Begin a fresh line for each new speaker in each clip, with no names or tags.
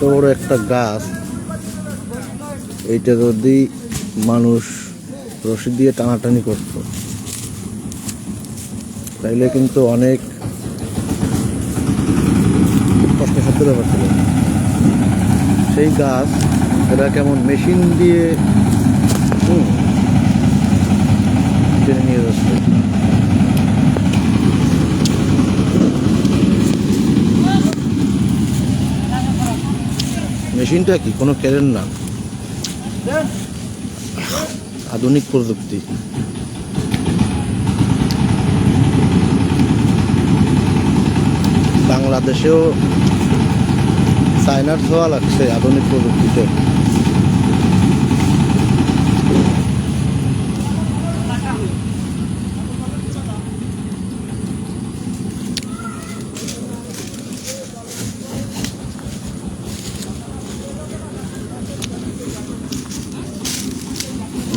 এত বড় একটা গাছ, এইটা যদি মানুষ রশি দিয়ে টানাটানি করত তাইলে কিন্তু অনেক কষ্টসাধ্য ব্যাপার ছিল। সেই গাছ এরা কেমন মেশিন দিয়ে টেনে নিয়ে যাচ্ছে। মেশিনটা কি কোনো ক্যারেন না, আধুনিক প্রযুক্তি। বাংলাদেশেও চায়নার ছোঁয়া লাগছে আধুনিক প্রযুক্তিতে।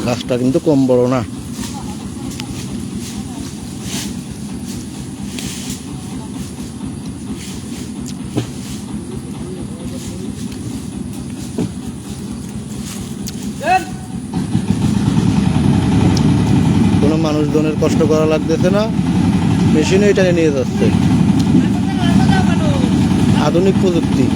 গাছটা কিন্তু কম বড় না। কোনো মানুষজনের কষ্ট করা লাগতেছে না, মেশিনে এটা নিয়ে যাচ্ছে। আধুনিক প্রযুক্তি।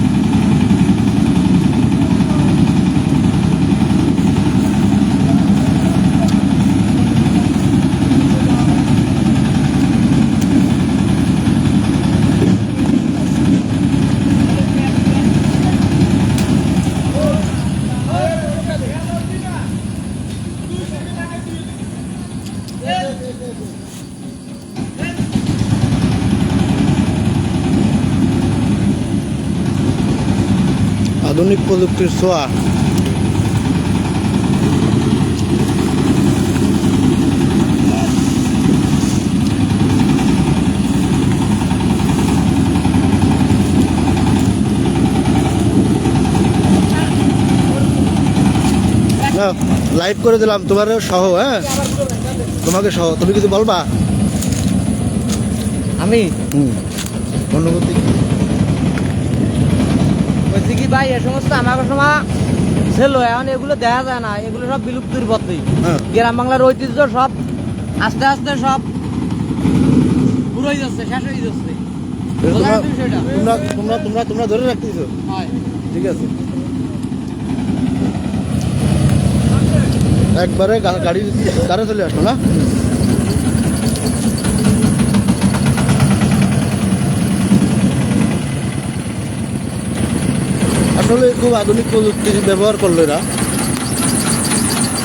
আধুনিক প্রযুক্তির ছোঁয়া। লাইভ করে দিলাম তোমার সহ। হ্যাঁ, তোমাকে সহ। তুমি কিছু বলবা?
আমি
অনুভূতি
বলছি কি ভাই, এ সমস্ত আমার সময় ছিল, এখন এগুলো দেখা যায় না, এগুলো সব বিলুপ্তির পথে। গ্রাম বাংলার ঐতিহ্য সব আস্তে আস্তে সব পুরো হয়ে যাচ্ছে, শেষ হয়ে যাচ্ছে।
তোমরা ধরে রাখতেছো। ঠিক আছে, একবারে গাড়ি চলে আসলো না। আসলে খুব আধুনিক প্রযুক্তি ব্যবহার করলো এরা।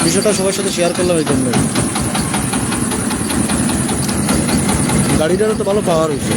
বিষয়টা সবার সাথে শেয়ার করলাম এই জন্য। গাড়িটারও তো ভালো পাওয়ার হয়েছে।